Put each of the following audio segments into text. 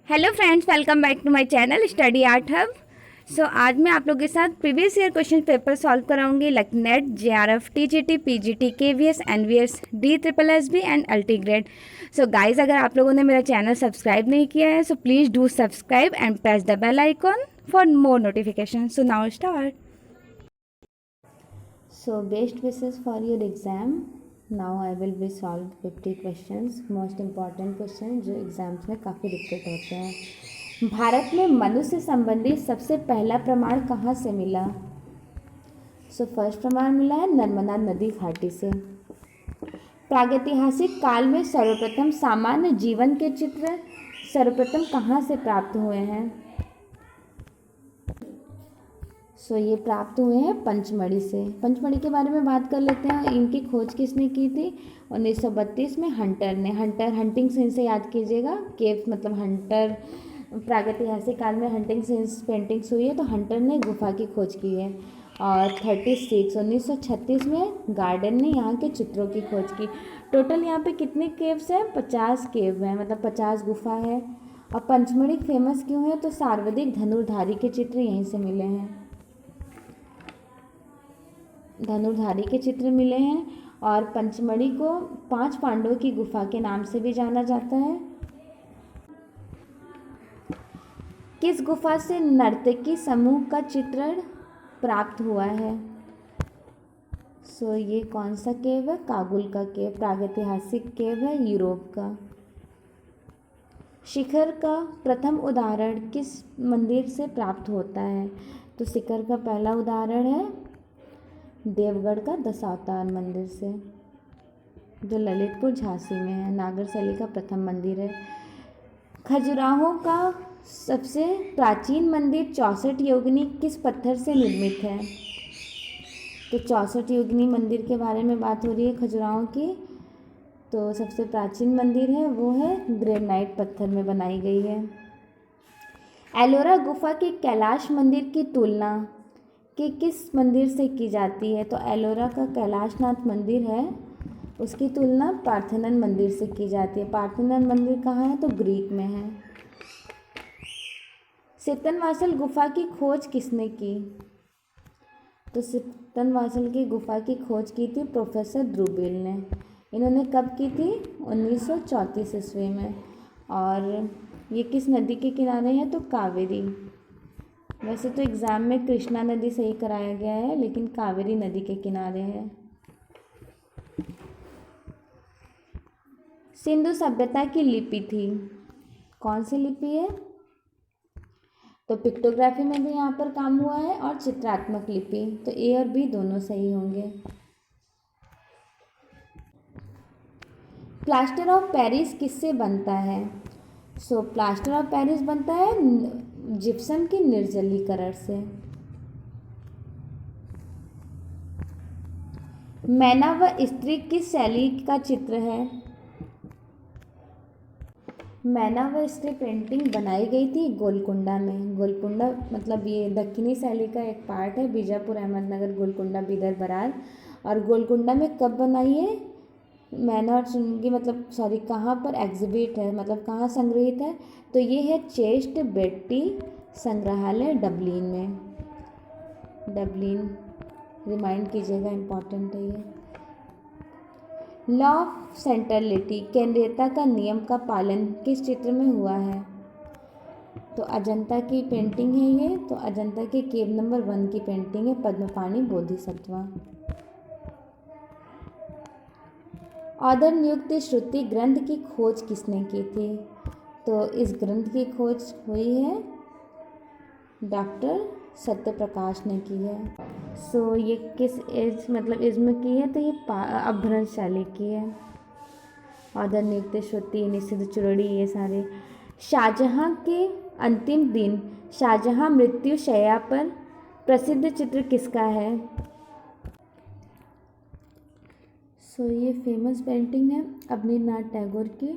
Hello friends, welcome back to my channel study art hub. आज मैं आप लोगों के साथ previous year question paper solve कराऊंगी like NET, JRF, TGT, PGT, KVS, NVS, D triple SB and LT grade. Guys, अगर आप लोगों ने मेरा चैनल सब्सक्राइब नहीं किया है so please do subscribe and press the bell icon for more notification. So now start. Best wishes for your exam. Now I will be solve 50 questions, most important question जो exams में काफ़ी दिक्कत होते हैं। भारत में मनुष्य से संबंधित सबसे पहला प्रमाण कहाँ से मिला? फर्स्ट प्रमाण मिला है नर्मदा नदी घाटी से। प्रागैतिहासिक काल में सर्वप्रथम सामान्य जीवन के चित्र सर्वप्रथम कहाँ से प्राप्त हुए हैं? ये प्राप्त हुए हैं पंचमढ़ी से। पंचमढ़ी के बारे में बात कर लेते हैं। इनकी खोज किसने की थी? 1932 में हंटर ने। हंटिंग से इनसे याद कीजिएगा। केव मतलब हंटर, प्रागैतिहासिक काल में हंटिंग से पेंटिंग्स हुई है तो हंटर ने गुफा की खोज की है। और 1936 में गार्डन ने यहाँ के चित्रों की खोज की। टोटल यहाँ पे कितने केव्स हैं? 50 केव हैं, मतलब 50 गुफा है। और पंचमढ़ी फेमस क्यों है? तो सर्वाधिक धनुर्धारी के चित्र यहीं से मिले हैं। धनुर्धारी के चित्र मिले हैं। और पंचमढ़ी को 5 पांडवों की गुफा के नाम से भी जाना जाता है। किस गुफा से नर्तकी समूह का चित्रण प्राप्त हुआ है? ये कौन सा केव है? काबुल का केव। प्रागैतिहासिक केव है यूरोप का। शिखर का प्रथम उदाहरण किस मंदिर से प्राप्त होता है? तो शिखर का पहला उदाहरण है देवगढ़ का दशावतार मंदिर से, जो ललितपुर झांसी में है। नागरसली का प्रथम मंदिर है। खजुराहो का सबसे प्राचीन मंदिर 64 योगिनी किस पत्थर से निर्मित है? तो 64 योगिनी मंदिर के बारे में बात हो रही है खजुराहो की। तो सबसे प्राचीन मंदिर है वो है ग्रेनाइट पत्थर में बनाई गई है। एलोरा गुफा के कैलाश मंदिर की तुलना कि किस मंदिर से की जाती है? तो एलोरा का कैलाशनाथ मंदिर है, उसकी तुलना पार्थेनन मंदिर से की जाती है। पार्थेनन मंदिर कहाँ है? तो ग्रीक में है। सितनवासल गुफा की खोज किसने की? तो सितनवासल की गुफा की खोज की थी प्रोफेसर ध्रुवील ने। इन्होंने कब की थी? 1934 ईस्वी में। और ये किस नदी के किनारे है? तो कावेरी। वैसे तो एग्ज़ाम में कृष्णा नदी सही कराया गया है, लेकिन कावेरी नदी के किनारे है। सिंधु सभ्यता की लिपि थी, कौन सी लिपि है? तो पिक्टोग्राफी में भी यहाँ पर काम हुआ है और चित्रात्मक लिपि। तो ए और बी दोनों सही होंगे। प्लास्टर ऑफ पेरिस किससे बनता है? प्लास्टर ऑफ पेरिस बनता है जिप्सम के निर्जलीकरण से। मैना व स्त्री किस शैली का चित्र है? मैना व स्त्री पेंटिंग बनाई गई थी गोलकुंडा में। गोलकुंडा मतलब ये दक्षिणी शैली का एक पार्ट है। बीजापुर, अहमदनगर, गोलकुंडा, बीदर, बरार। और गोलकुंडा में कब बनाई है? मैना और चुंगी मतलब सॉरी कहाँ पर एग्जिबिट है, मतलब कहाँ संग्रहित है? तो ये है चेस्ट बेट्टी संग्रहालय डबलिन में। डबलिन रिमाइंड कीजिएगा, इम्पॉर्टेंट है ये। लॉ ऑफ सेंट्रलिटी केंद्रीयता का नियम का पालन किस चित्र में हुआ है? तो अजंता की पेंटिंग है ये। तो अजंता के केव नंबर 1 की पेंटिंग है पद्मपाणि बोधिसत्वा। ऑर्डर नियुक्त श्रुति ग्रंथ की खोज किसने की थी? तो इस ग्रंथ की खोज हुई है डॉक्टर सत्यप्रकाश ने की है। ये किस एज मतलब इज्म की है? तो ये अपभ्रंश शैली की है। ऑर्डर नियुक्त श्रुति, निषिद्ध चूड़ी, ये सारे। शाहजहां के अंतिम दिन शाहजहां मृत्यु शैया पर प्रसिद्ध चित्र किसका है? ये फेमस पेंटिंग है अवनींद्रनाथ टैगोर की।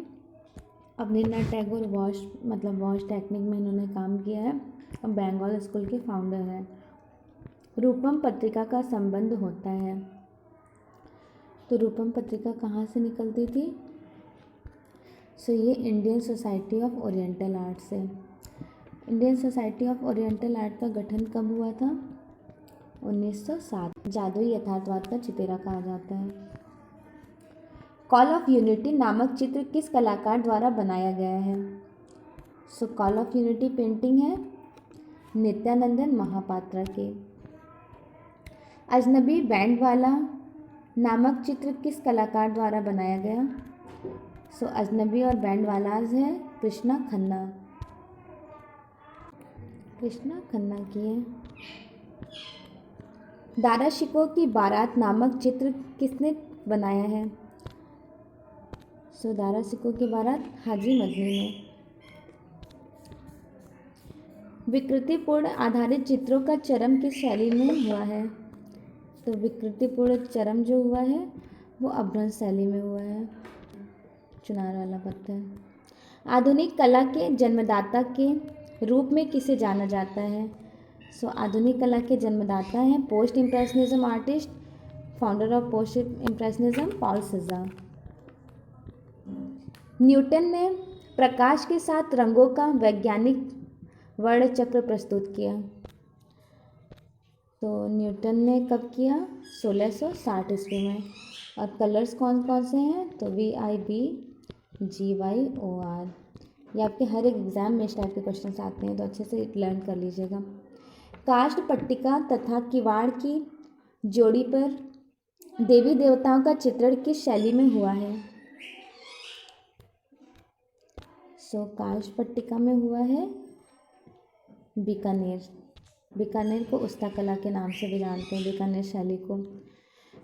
अवनींद्रनाथ टैगोर वॉश टेक्निक में इन्होंने काम किया है और बंगाल स्कूल के फाउंडर हैं। रूपम पत्रिका का संबंध होता है। तो रूपम पत्रिका कहाँ से निकलती थी? सो ये Indian society of oriental arts है। Indian society of oriental art का गठन कब हुआ था? 1907। जादुई यथार्थवाद का चितेरा कहा जाता है। कॉल ऑफ यूनिटी नामक चित्र किस कलाकार द्वारा बनाया गया है? सो कॉल ऑफ यूनिटी पेंटिंग है नित्यानंदन महापात्रा के। अजनबी बैंड वाला नामक चित्र किस कलाकार द्वारा बनाया गया? सो अजनबी और बैंड वालाज है कृष्णा खन्ना। कृष्णा खन्ना की है। दारा शिकोह की बारात नामक चित्र किसने बनाया है? सो दारा शिकोह की बारात हाजी मदनी ने। विकृतिपूर्ण आधारित चित्रों का चरम किस शैली में हुआ है? तो विकृतिपूर्ण चरम जो हुआ है वो अभ्रंश शैली में हुआ है। चुनार वाला पत्थर। आधुनिक कला के जन्मदाता के रूप में किसे जाना जाता है? सो आधुनिक कला के जन्मदाता हैं post impressionism artist, founder of post impressionism Paul Cezanne. Newton ने प्रकाश के साथ रंगों का वैज्ञानिक वर्णचक्र प्रस्तुत किया। तो न्यूटन ने कब किया? 1660 ईस्वी में। और कलर्स कौन कौन से हैं? तो VIBGYOR। ये आपके हर एक एग्ज़ाम में इस टाइप के क्वेश्चन आते हैं, तो अच्छे से लर्न कर लीजिएगा। काष्ठ पट्टिका तथा किवाड़ की जोड़ी पर देवी देवताओं का चित्रण किस शैली में हुआ है? सो काष्ठ पट्टिका में हुआ है बीकानेर। बीकानेर को उस्ता कला के नाम से भी जानते हैं, बीकानेर शैली को।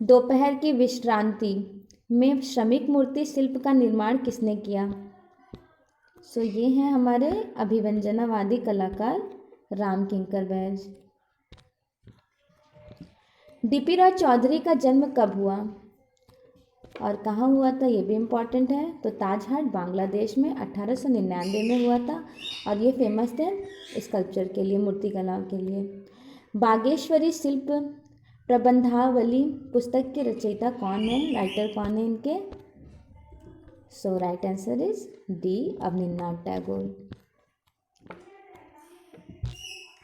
दोपहर की विश्रांति में श्रमिक मूर्ति शिल्प का निर्माण किसने किया? सो ये हैं हमारे अभिव्यंजनावादी कलाकार राम किंकर बैज। डीपी राज चौधरी का जन्म कब हुआ और कहाँ हुआ था? ये भी इम्पॉर्टेंट है। तो ताजहाट बांग्लादेश में 1899 में हुआ था और ये फेमस थे स्कल्पचर के लिए, मूर्तिकला के लिए। बागेश्वरी शिल्प प्रबंधावली पुस्तक के रचयिता कौन है? राइटर कौन है इनके? So right answer is D Abanindranath Tagore.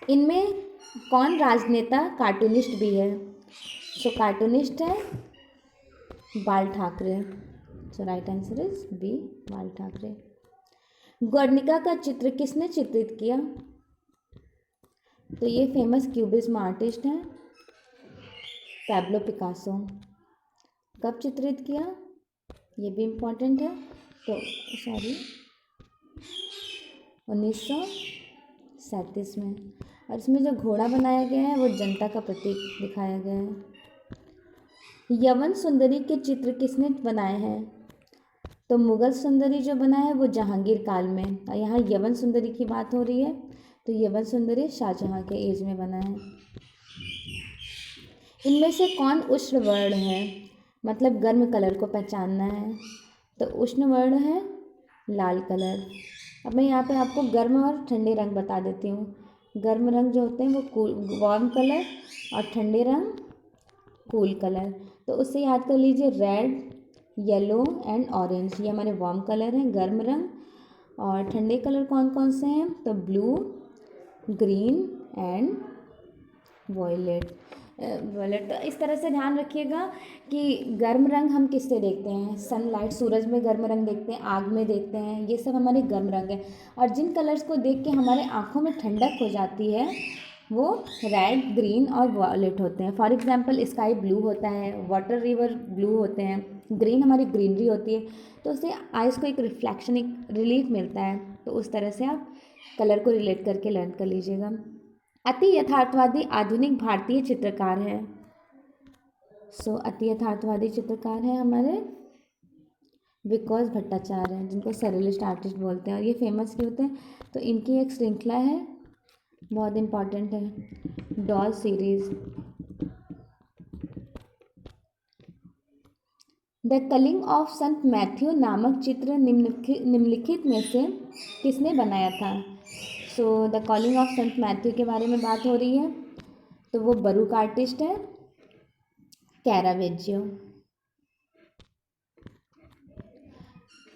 इनमें कौन राजनेता कार्टूनिस्ट भी है? सो कार्टूनिस्ट है बाल ठाकरे। सो राइट आंसर इज बी बाल ठाकरे। गुर्निका का चित्र किसने चित्रित किया? तो ये फेमस क्यूबिज्म आर्टिस्ट हैं पैब्लो पिकासो। कब चित्रित किया? ये भी इम्पोर्टेंट है। तो 1937 में। और इसमें जो घोड़ा बनाया गया है वो जनता का प्रतीक दिखाया गया है। यवन सुंदरी के चित्र किसने बनाए हैं? तो मुगल सुंदरी जो बना है वो जहांगीर काल में, और यहाँ यवन सुंदरी की बात हो रही है तो यवन सुंदरी शाहजहां के एज में बना है। इनमें से कौन उष्ण वर्ण है? मतलब गर्म कलर को पहचानना है। तो उष्ण वर्ण है लाल कलर। अब मैं यहाँ पे आपको गर्म और ठंडे रंग बता देती हूँ। गर्म रंग जो होते हैं वो कूल वार्म कलर और ठंडे रंग कूल कलर। तो उससे याद कर लीजिए रेड, येलो एंड ऑरेंज, ये हमारे वार्म कलर हैं, गर्म रंग। और ठंडे कलर कौन कौन से हैं? तो ब्लू, ग्रीन एंड वॉयलेट। तो इस तरह से ध्यान रखिएगा कि गर्म रंग हम किससे देखते हैं? सनलाइट, सूरज में गर्म रंग देखते हैं, आग में देखते हैं, ये सब हमारे गर्म रंग हैं। और जिन कलर्स को देख के हमारे आँखों में ठंडक हो जाती है वो रेड, ग्रीन और वॉयलेट होते हैं। फॉर एग्जांपल स्काई ब्लू होता है, वाटर रिवर ब्लू होते हैं, ग्रीन हमारी ग्रीनरी होती है। तो उससे आइज़ को एक रिफ्लेक्शन, एक रिलीफ मिलता है। तो उस तरह से आप कलर को रिलेट करके लर्न कर लीजिएगा। अति यथार्थवादी आधुनिक भारतीय चित्रकार है। सो अति यथार्थवादी चित्रकार है हमारे विकास भट्टाचार्य हैं, जिनको सरेलिस्ट आर्टिस्ट बोलते हैं। और ये फेमस भी होते हैं। तो इनकी एक श्रृंखला है, बहुत इम्पॉर्टेंट है, doll series. The calling of संत मैथ्यू नामक चित्र निम्नलिखित में से किसने बनाया था? सो द कॉलिंग ऑफ संत मैथ्यू के बारे में बात हो रही है। तो वो बरूक आर्टिस्ट है कैरावेजियो।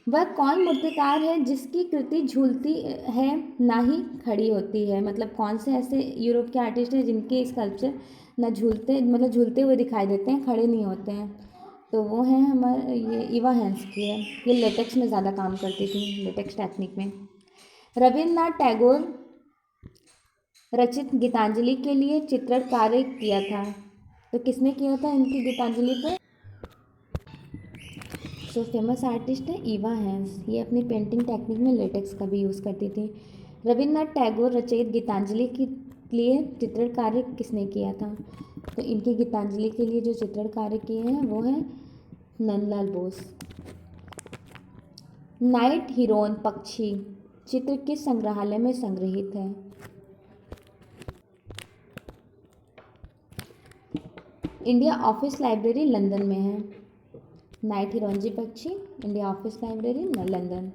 वह कौन मूर्तिकार है जिसकी कृति झूलती है ना ही खड़ी होती है? मतलब कौन से ऐसे यूरोप के आर्टिस्ट हैं जिनके स्कल्पचर ना झूलते मतलब झूलते हुए दिखाई देते हैं, खड़े नहीं होते हैं? तो वो हैं हमारे ये इवा हेंस की है। ये लेटेक्स में ज़्यादा काम करती थी, लेटेक्स टेक्निक में। रविन्द्रनाथ टैगोर रचित गीतांजलि के लिए चित्रण कार्य किया था, तो किसने किया था इनकी गीतांजलि पे? सो फेमस आर्टिस्ट है इवा हेंस। ये अपनी पेंटिंग टेक्निक में लेटेक्स का भी यूज़ करती थी। रविन्द्रनाथ टैगोर रचित गीतांजलि के लिए चित्रण कार्य किसने किया था? तो इनकी गीतांजलि के लिए जो चित्रण कार्य किए हैं वो हैं नंदलाल बोस। नाइट हिरोन पक्षी चित्र किस संग्रहालय में संग्रहित है? इंडिया ऑफिस लाइब्रेरी लंदन में है। नाइट हिरोंजी पक्षी India office library London.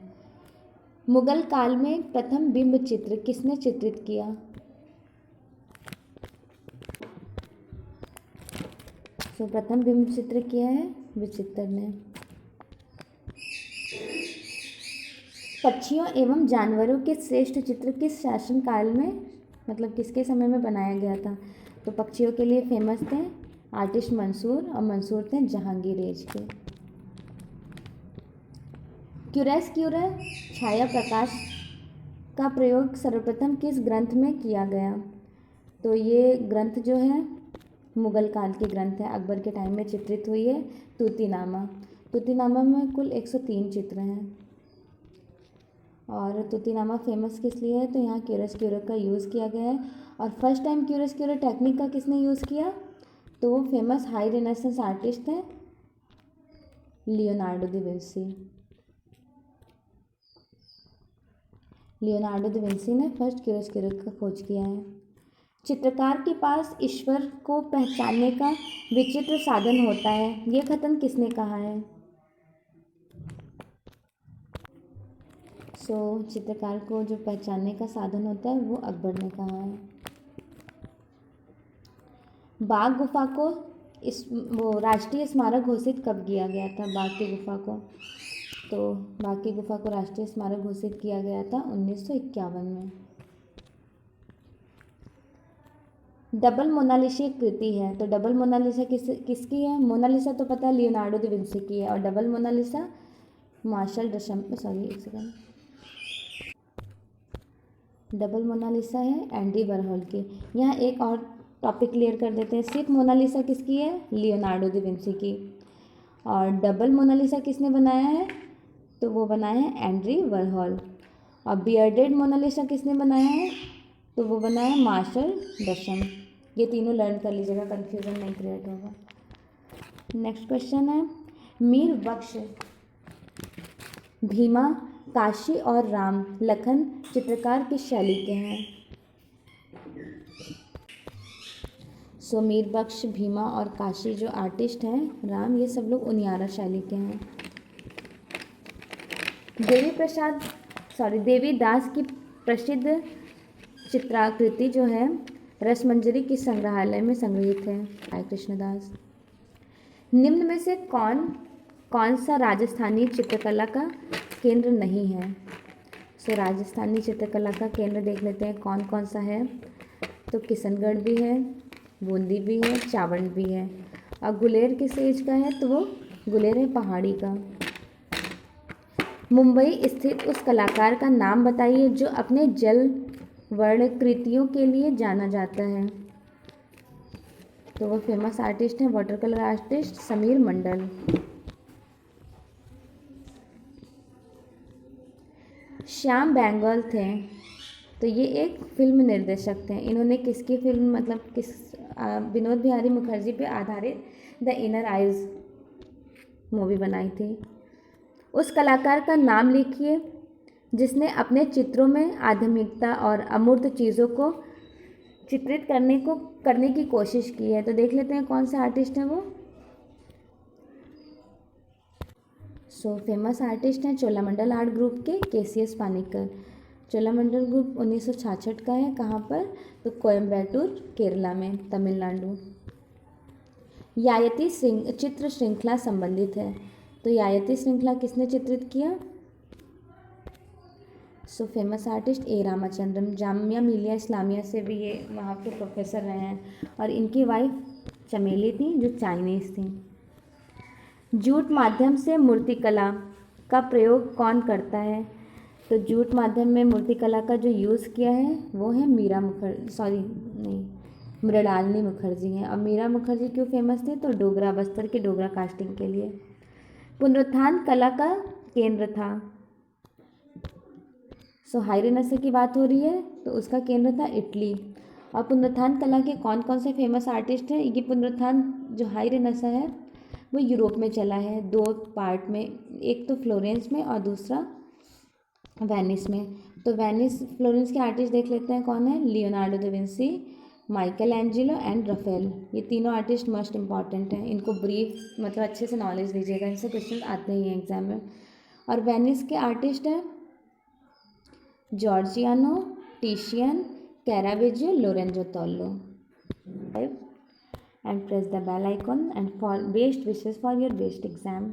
Mughal काल में प्रथम बिंब चित्र किसने चित्रित किया? तो प्रथम बिंब चित्र किया है विचित्र ने। पक्षियों एवं जानवरों के श्रेष्ठ चित्र किस शासन काल में मतलब किसके समय में बनाया गया था? तो पक्षियों के लिए फेमस थे आर्टिस्ट मंसूर, और मंसूर थे जहांगीर एज के। क्यूरेस्क्यूरर छाया प्रकाश का प्रयोग सर्वप्रथम किस ग्रंथ में किया गया? तो ये ग्रंथ जो है मुगल काल के ग्रंथ है, अकबर के टाइम में चित्रित हुई है तूतीनामा। तूतीनामा में कुल 103 चित्र हैं। और तूतीनामा फेमस किस लिए है? तो यहाँ क्यूरेस्क्यूरर का यूज़ किया गया है। और फर्स्ट टाइम क्यूरेस्क्यूरर टेक्निक का किसने यूज़ किया? तो वो फेमस हाई रेनेसेंस आर्टिस्ट हैं Leonardo da Vinci. Leonardo da Vinci ने फर्स्ट क्यूरेस्क्यूरर का खोज किया है। चित्रकार के पास ईश्वर को पहचानने का विचित्र साधन होता है, ये कथन किसने कहा है? चित्रकार को जो पहचानने का साधन होता है वो अकबर ने कहा है। बाघ गुफा को वो राष्ट्रीय स्मारक घोषित कब किया गया था? बाघ की गुफा को, तो बाघ की गुफा को राष्ट्रीय स्मारक घोषित किया गया था 1951 में। डबल मोनालिसा कृति है, तो डबल मोनालिसा किसकी है? मोनालिसा तो पता है लियोनार्डो दा विंसी की है, और डबल मोनालिसा मार्शल एक सेकंड, डबल मोनालिसा है एंडी वॉरहॉल की। यहाँ एक और टॉपिक क्लियर कर देते हैं, सिर्फ मोनालिसा किसकी है? लियोनार्डो दा विंसी की। और डबल मोनालिसा किसने बनाया है? तो वो बनाया है एंडी वॉरहॉल। और बियर्डेड मोनालिसा किसने बनाया है? तो वो बनाया है मार्शल डशम। ये तीनों लर्न कर लीजिएगा, कन्फ्यूज़न नहीं क्रिएट होगा। नेक्स्ट क्वेश्चन है, मीर बख्श, भीमा, काशी और राम लखन चित्रकार किस शैली के हैं? मीर बख्श, भीमा और काशी जो आर्टिस्ट हैं, राम, ये सब लोग उनियारा शैली के हैं। देवी दास की प्रसिद्ध चित्राकृति जो है रसमंजरी किस संग्रहालय में संग्रहित है? राय कृष्णदास। निम्न में से कौन सा राजस्थानी चित्रकला का केंद्र नहीं है? राजस्थानी चित्रकला का केंद्र देख लेते हैं कौन कौन सा है। तो किशनगढ़ भी है, बूंदी भी है, चावंड भी है। और गुलेर किस एज का है? तो वो गुलेर है पहाड़ी का। मुंबई स्थित उस कलाकार का नाम बताइए जो अपने जल वर्ण कृतियों के लिए जाना जाता है। तो वो फेमस आर्टिस्ट हैं वाटर कलर आर्टिस्ट समीर मंडल। श्याम बेंगल थे, तो ये एक फिल्म निर्देशक थे। इन्होंने किसकी फिल्म मतलब विनोद बिहारी मुखर्जी पे आधारित द इनर आइज मूवी बनाई थी। उस कलाकार का नाम लिखिए जिसने अपने चित्रों में आध्यात्मिकता और अमूर्त चीज़ों को चित्रित करने की कोशिश की है। तो देख लेते हैं कौन सा आर्टिस्ट है वो। फेमस आर्टिस्ट हैं चोलामंडल आर्ट ग्रुप के केसीएस पानिक्कर। चोलामंडल ग्रुप 1966 का है। कहाँ पर? तो कोयम्बटूर केरला में, तमिलनाडु। यायती चित्र श्रृंखला संबंधित है। तो यायती श्रृंखला किसने चित्रित किया? सो फेमस आर्टिस्ट ए रामाचंद्रन, जामिया मिलिया इस्लामिया से भी ये वहाँ के प्रोफेसर रहे हैं, और इनकी वाइफ चमेली थी जो चाइनीज़ थी। जूट माध्यम से मूर्तिकला का प्रयोग कौन करता है? तो जूट माध्यम में मूर्तिकला का जो यूज़ किया है वो है मृणालिनी मुखर्जी हैं। और मीरा मुखर्जी क्यों फेमस थे? तो डोगरा, बस्तर के डोगरा कास्टिंग के लिए। पुनरुत्थान कला का केंद्र था। सो हाइरेनसा की बात हो रही है तो उसका केंद्र था इटली। और पुनरुत्थान कला के कौन कौन से फेमस आर्टिस्ट हैं? ये पुनरुत्थान जो हाइरेनसा है वो यूरोप में चला है 2 पार्ट में, एक तो फ्लोरेंस में और दूसरा वेनिस में। तो वेनिस फ्लोरेंस के आर्टिस्ट देख लेते हैं कौन है? Leonardo da Vinci, Michelangelo and Raphael. ये तीनों आर्टिस्ट मोस्ट इंपॉर्टेंट हैं, इनको ब्रीफ मतलब अच्छे से नॉलेज दीजिएगा, इनसे क्वेश्चन आते ही हैं एग्जाम में। और वेनिस के आर्टिस्ट हैं जॉर्जियानो, टिशियन, Caravaggio, Lorenzo तोल्लो। And press the bell icon and for best wishes for your best exam.